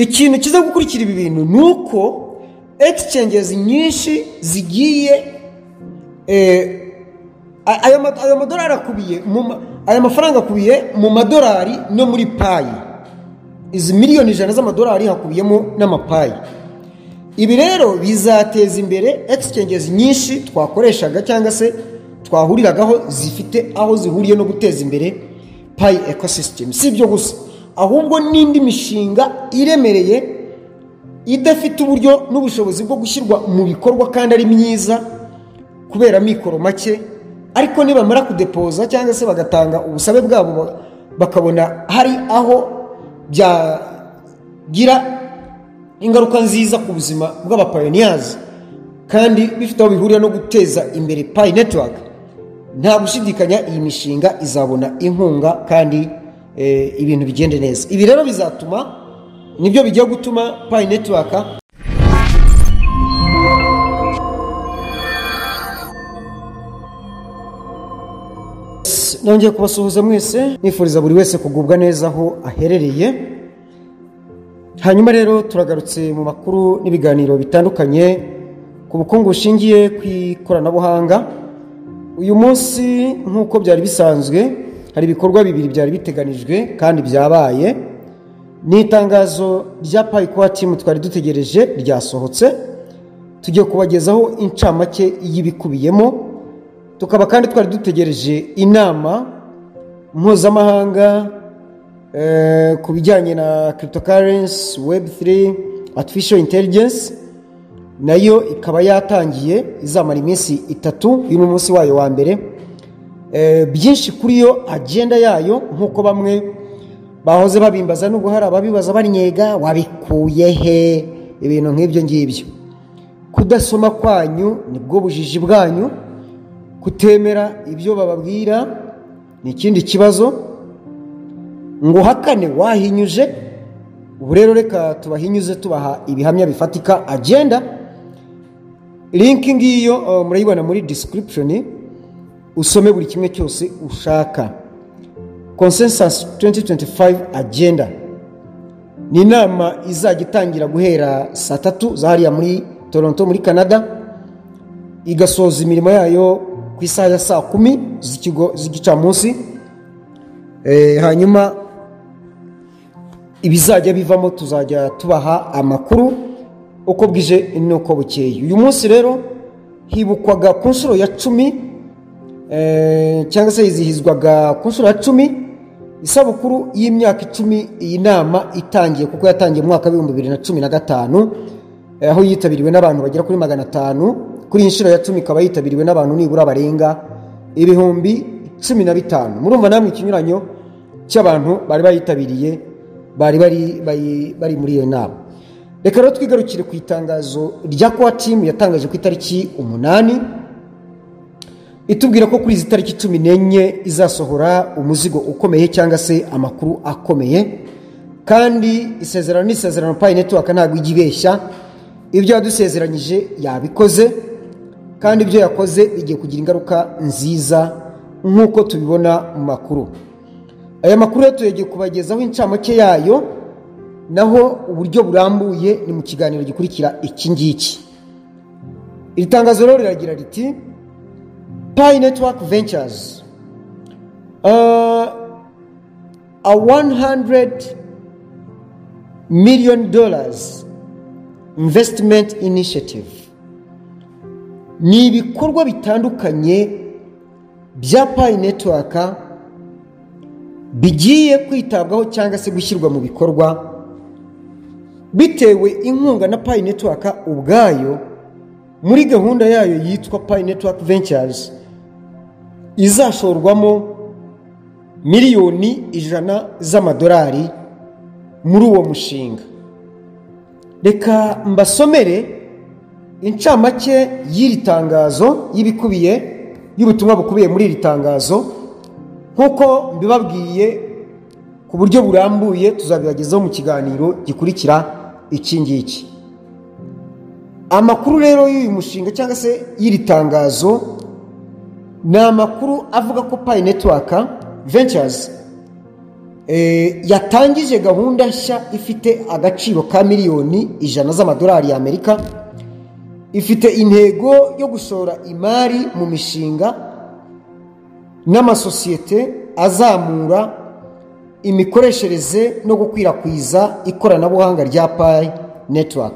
ikintu kiza gukurikira ibi bintu nuko exchanges nyinshi zigiye aya madolari akubiye aya mafaranga akubiye mu madolari no muri payi. Izi miliyoni 100 z'amadolari hakubiyemo n'amapayi. Ibi rero bizateza imbere exchanges nyinshi twakoreshaga cyangwa se twahuriragaho zifite aho zihuriye no guteza imbere payi ecosystem. Si ibyo gusa, ahubwo n'indi mishinga iremereye idafite uburyo n'ubushobozi bwo gushyirwa mu bikorwa kandi ari myiza kubera mikoro make, ariko nibamara kudepoza cyangwa se bagatanga ubusabe bwabo bakabona hari aho byagira ingaruka nziza ku buzima bw'abapioneers kandi bifite aho bihurira no guteza imbere Pi Network, nta gushidikanya iyi mishinga izabona inkunga kandi ibintu bigende neza. Ibi rero bizatuma nibyo bigiye gutuma Pi Network nongeye kubasuhuza mwese, nifuriza buri wese kugubwa neza aho aherereye. Hanyuma rero turagarutse mu makuru n'ibiganiro bitandukanye ku bukungu bushingiye ku ikoranabuhanga. Uyu munsi nk'uko byari bisanzwe hari ibikorwa bibiri byari biteganijwe kandi byabaye. Ni itangazo rya Pi Core Team twari dutegereje ryasohotse, tugiye kubagezaho incamake y'ibikubiyemo. Tukaba kandi twari dutegereje inama mpuzamahanga ku bijyanye na cryptocurrency, web3, artificial intelligence, nayo ikaba yatangiye izamara iminsi 3, uyu munsi wayo wa mbere. Byinshi kuri yo agenda yayo nk'uko bamwe bahoze babimbaza, nubwo hari ababibaza banyega wabikuye he ibintu nk'ibyo ngibyo. Kudasoma kwanyu nibwo bujiji bwanyu, kutemera ibyo bababwira ni ikindi kibazo, ngo hakane wahinyuje. Ubu rero reka tubahinyuze tubaha ibihamya bifatika. Agenda link ngiyo murayibona muri description, usome buri kimwe cyose ushaka. Consensus 2025 agenda ni inama izajya itangira guhera saa 3 za hariya muri Toronto muri Canada, igasoza imirimo yayo ku isaha ya saa 10 z'igicamunsi. Hanyuma ibizajya bivamo tuzajya tubaha amakuru uko bwije nuko bukeye. Uyu munsi rero hibukwaga ku nshuro ya 10 cyangwa se izihizwaga ku nshuro ya 10 isabukuru y'imyaka 10 iyi nama itangiye, kuko yatangiye mu mwaka wa 2015 aho yitabiriwe n'abantu bagera kuri 500. Kuri inshuro ya 10 ikaba yitabiriwe n'abantu nibura barenga 15,000. Murumva namwe ikinyuranyo cy'abantu bari bayitabiriye bari muri iyo nama. Reka rero twigarukire ku itangazo rya Core Team yatangaje ku itariki 8, itubwira ko kuri izi tariki 14 izasohora umuzigo ukomeye cyangwa se amakuru akomeye. Kandi isezerano Pi Network ntabwo igibeshya, ibyo yadusezeranyije yabikoze, kandi ibyo yakoze igiye kugira ingaruka nziza nk'uko tubibona mu makuru. Aya makuru tugiye kubagezaho incamake yayo, naho uburyo burambuye ni mu kiganiro gikurikira iki ngiki. Iri tangazo rero riragira riti Pi Network Ventures, a $100 million investment initiative. Ni ibikorwa bitandukanye bya Pi Network bigiye kwitabwaho cyangwa se gushyirwa mu bikorwa bitewe inkunga na Pi Network ubwayo muri gahunda yayo yitwa Pi Network Ventures, izashorwamo miliyoni 100 z'amadolari muri uwo mushinga. Reka mbasomere incamake y'iri tangazo y'ibikubiye y'ubutumwa bukubiye muri iri tangazo. Nkuko mbibabwiye ku buryo burambuye tuzabibagezaho mu kiganiro gikurikira iki ngiki. Amakuru rero y'uyu mushinga cyangwa se y'iri tangazo ni amakuru avuga ko Pi Network Ventures yatangije gahunda nshya ifite agaciro ka miliyoni 100 z'amadolari y'Amerika. Ifite intego yo gushora imari mu mishinga n'amasosiyete azamura imikoreshereze no gukwirakwiza ikoranabuhanga rya Pi Network.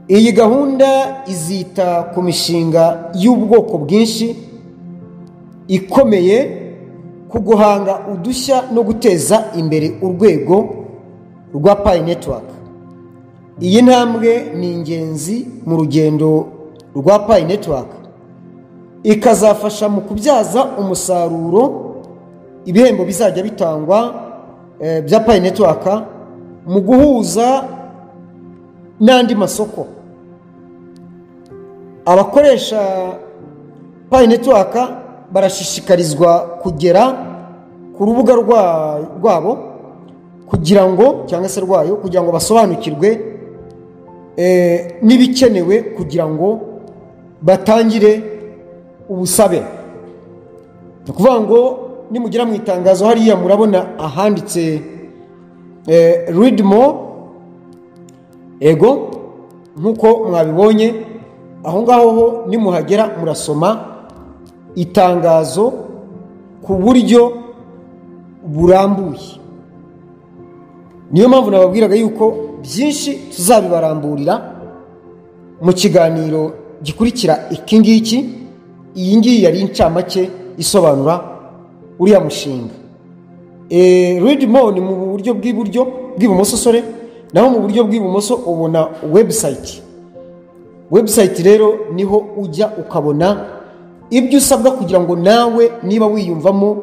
Iyi gahunda izita ku mishinga y'ubwoko bwinshi ikomeye ku guhanga udushya no guteza imbere urwego rwa Pi Network. Iyi ntambwe ni ingenzi mu rugendo rwa Pi Network, ikazafasha mu kubyaza umusaruro ibihembo bizajya bitangwa bya Pi Network mu guhuza n'andi masoko. Abakoresha Pi Network barashishikarizwa kugera ku rubuga rwabo kugira ngo basobanukirwe n'ibikenewe kugira ngo batangire ubusabe. Kuvuga ngo nimugera mu itangazo hariya murabona ahanditse read more, ego nkuko mwabibonye aho ngaho nimuhagera murasoma itangazo ku buryo burambuye. Niyo mpamvu nababwiraga yuko byinshi tuzabibaramburira mu kiganiro gikurikira iki ngiki. Iyi ngiyi yari incamake isobanura uriya mushinga. Read more ni mu buryo bw'ibumoso naho mu buryo bw'ibumoso ubona website rero niho ujya ukabona ibyo usabwa kugira ngo nawe niba wiyumvamo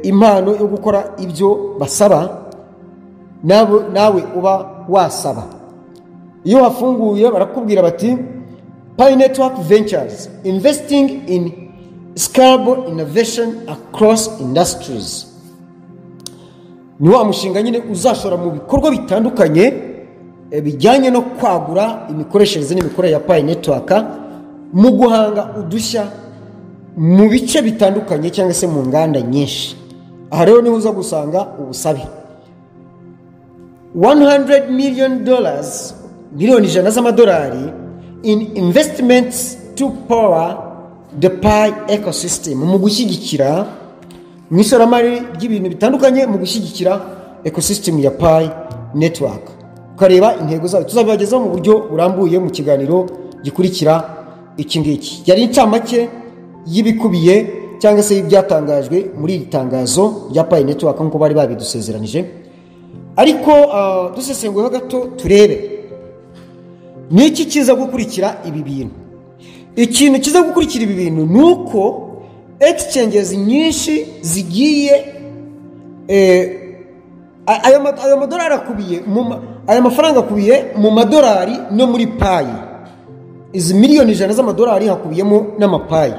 impano yo gukora ibyo basaba nawe uba wasaba. Iyo wafunguye barakubwira bati Pi Network Ventures investing in scalable innovation across industries. Ni wa mushinga nyine uzashora mu bikorwa bitandukanye bijyanye no kwagura imikoreshereze n'imikorere ya Pi Network mu guhanga udushya mu bice bitandukanye cyangwa se mu nganda nyinshi. Aha rero niho uza gusanga ubusabe $100 million, miliyoni 100 z'amadolari in investments to power the Pi ecosystem, mu gushyigikira mu ishoramari ry'ibintu bitandukanye mu gushyigikira ecosystem ya Pi Network. Ukareba intego zayo tuzabibagezaho mu buryo burambuye mu kiganiro gikurikira iki ngiki. Yari incamake y'ibikubiye cyangwa se ibyatangajwe muri iri tangazo rya Pi Network nk'uko bari babidusezeranije. Ariko dusesenguyeho gato turebe niki kiza gukurikira ibi bintu. Ikintu kiza gukurikira ibi bintu nuko exchanges nyinshi zigiye ayo madolari akubiye aya mafaranga akubiye mu madolari no muri Pi. Izi miliyoni 100 z'amadolari hakubiyemo n'amapayi.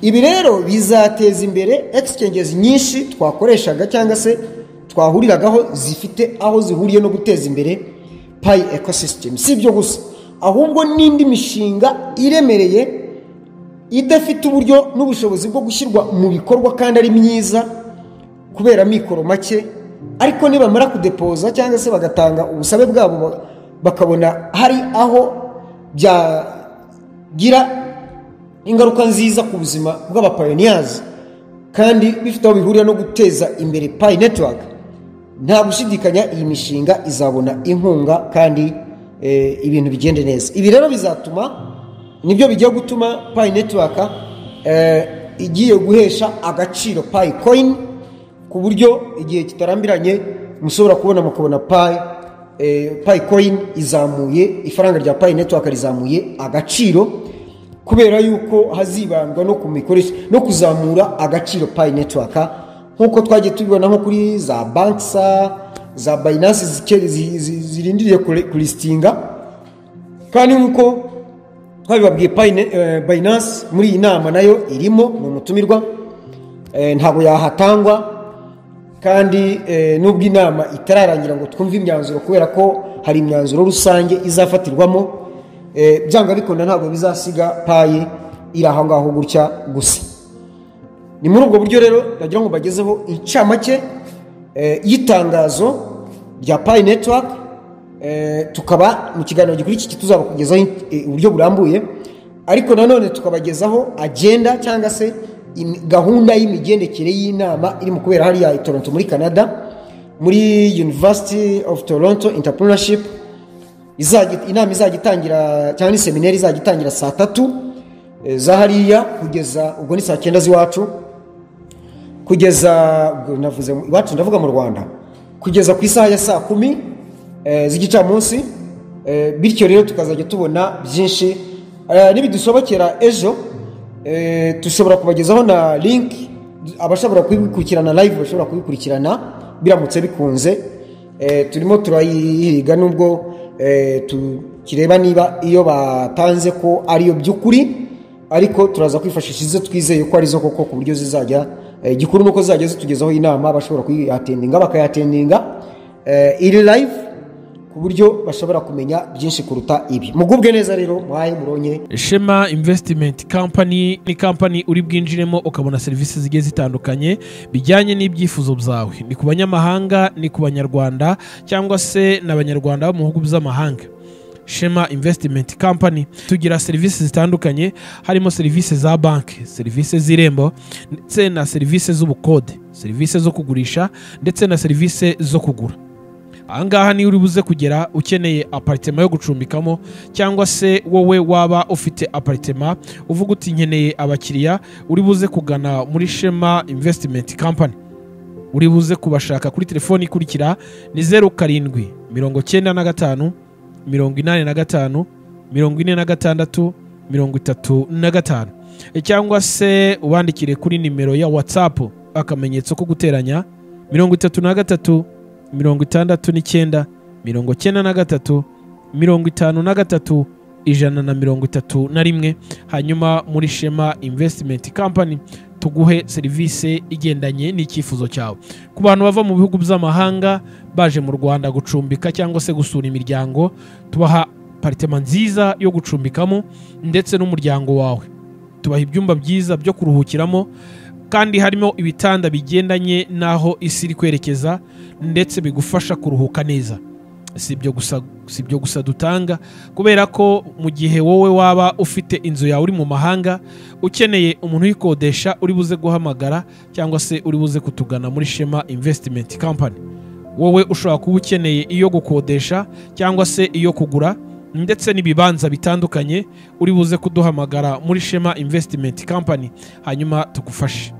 Ibi rero bizateza imbere exchanges nyinshi twakoreshaga cyangwa se twahuriragaho zifite aho zihuriye no guteza imbere Pi ecosystem. Si ibyo gusa ahubwo n'indi mishinga iremereye idafite uburyo n'ubushobozi bwo gushyirwa mu bikorwa kandi ari myiza kubera mikoro make, ariko nibamara kudepoza cyangwa se bagatanga ubusabe bwabo bakabona hari aho byagira ingaruka nziza ku buzima bw'abapioneers kandi bifite aho bihurira no guteza imbere Pi Network, nta gushidikanya iyi mishinga izabona inkunga kandi ibintu bigende neza. Ibi rero bizatuma nibyo bigiye gutuma Pi Network igiye guhesha agaciro Pi coin ku buryo igihe kitarambiranye mushobora kubona Pi coin izamuye, ifaranga rya Pi Network rizamuye agaciro kubera yuko hazibandwa no kumikoresha no kuzamura agaciro Pi Network nkuko twagiye tubibona nko kuri za banks za Binance zirindiriye kulistinga, kandi nkuko twabibabwiye Binance muri iyi nama nayo irimo mu mutumirwa, ntabwo yahatangwa kandi nubwo inama itararangira ngo twumve imyanzuro kubera ko hari imyanzuro rusange izafatirwamo, byanga bikunda ntabwo bizasiga Pi iri aho ngaho gutya gusa. ni muri ubwo buryo rero nagira ngo bagezeho incamake y'itangazo rya Pi Network. Tukaba mu kiganiro gikurikira tuzaba kugezaho uburyo burambuye, ariko nanone tukabagezaho agenda cyangwa se gahunda y'imigendekere y'inama iri mu kubera hariya i Toronto muri Canada, muri University of Toronto Entrepreneurship. Inama izagitangira cyangwa ni seminari izagitangira saa 3 za hariya kugeza ubwo ni saa 9 z'iwacu, kugeza navuze iwacu ndavuga mu Rwanda, kugeza ku isaha ya saa 10 z'igicamunsi. Bityo rero tukazajya tubona byinshi nibidusobokera ejo. Dushobora kubagezaho na link abashobora kubikurikirana live bashobora kubikurikirana biramutse bikunze. Turimo turayihiga nubwo tukireba niba iyo batanze ko ariyo by'ukuri, ariko turaza kwifashisha izo twizeye ko arizo koko ku buryo zizajya gikuru nuko zizajya zitugezaho inama bashobora kuyatendinga bakayatendinga iri live ku buryo bashobora kumenya byinshi kuruta ibi. Mugubwe neza rero mwaye muronye. Shema Investment Company ni company uri bwinjiremo ukabona services zigiye zitandukanye bijyanye n'ibyifuzo byawe, ni ku banyamahanga ni ku banyarwanda cyangwa se n'abanyarwanda bo mu bihugu by'amahanga. Shema Investment Company tugira services zitandukanye, harimo services za banki, services z'irembo, ndetse na services z'ubukode, services zo kugurisha ndetse na services zo kugura. Ahangaha ni uri buze kugera ukeneye apartment yo gucumbikamo, cyangwa se wowe waba ufite apartment uvuga uti nkeneye abakiriya, uri buze kugana muri Shema Investment Company. Uri buze kubashaka kuri telefoni ikurikira ni 07 95 85 46 35, cyangwa se ubandikire kuri nimero ya WhatsApp akamenyetso ko guteranya 33 69 93 53 131. Hanyuma muri Shema Investment Company tuguhe serivisi igendanye n'icyifuzo cyawe. Ku bantu bava mu bihugu by'amahanga baje mu Rwanda gucumbika cyangwa se gusura imiryango, tubaha apartment nziza yo gucumbikamo ndetse n'umuryango wawe. Tubaha ibyumba byiza byo kuruhukiramo, kandi harimo ibitanda bigendanye naho isi iri kwerekeza ndetse bigufasha kuruhuka neza. Si ibyo gusa dutanga, kubera ko mu gihe wowe waba ufite inzu yawe uri mu mahanga ukeneye umuntu uyikodesha, uri buze guhamagara cyangwa se uri buze kutugana muri Shema Investment Company. Wowe ushobora kuba ukeneye iyo gukodesha cyangwa se iyo kugura ndetse n'ibibanza bitandukanye, uri buze kuduhamagara muri Shema Investment Company hanyuma tugufashe.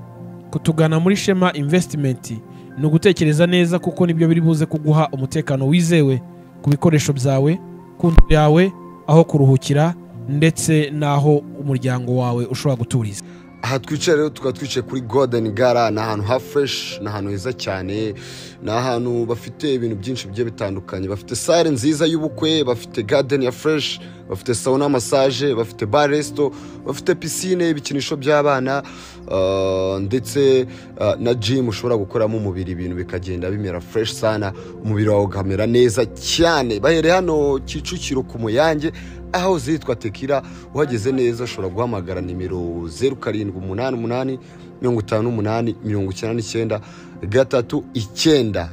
Kutugana muri Shema Investment ni ugutekereza neza, kuko nibyo biri buze kuguha umutekano wizewe ku bikoresho byawe, ku nzu yawe, aho kuruhukira ndetse naho umuryango wawe ushobora guturiza. Aha twicaye rero tukaba twicaye kuri Golden Gala, ni ahantu ha fresh, ni ahantu heza cyane, ni ahantu bafite ibintu byinshi bigiye bitandukanye. Bafite salle nziza y'ubukwe, bafite garden ya fresh, bafite sauna massage, bafite bar resto, bafite piscine, ibikinisho by'abana, ndetse na gym ushobora gukoramo umubiri, ibintu bikagenda bimera fresh sana, umubiri wawe ukamera neza cyane. Bahere hano Kicukiro ku Muyange, aho zitwa Tekira. Uhageze neza ushobora guhamagara nimero 0788 58 99 39.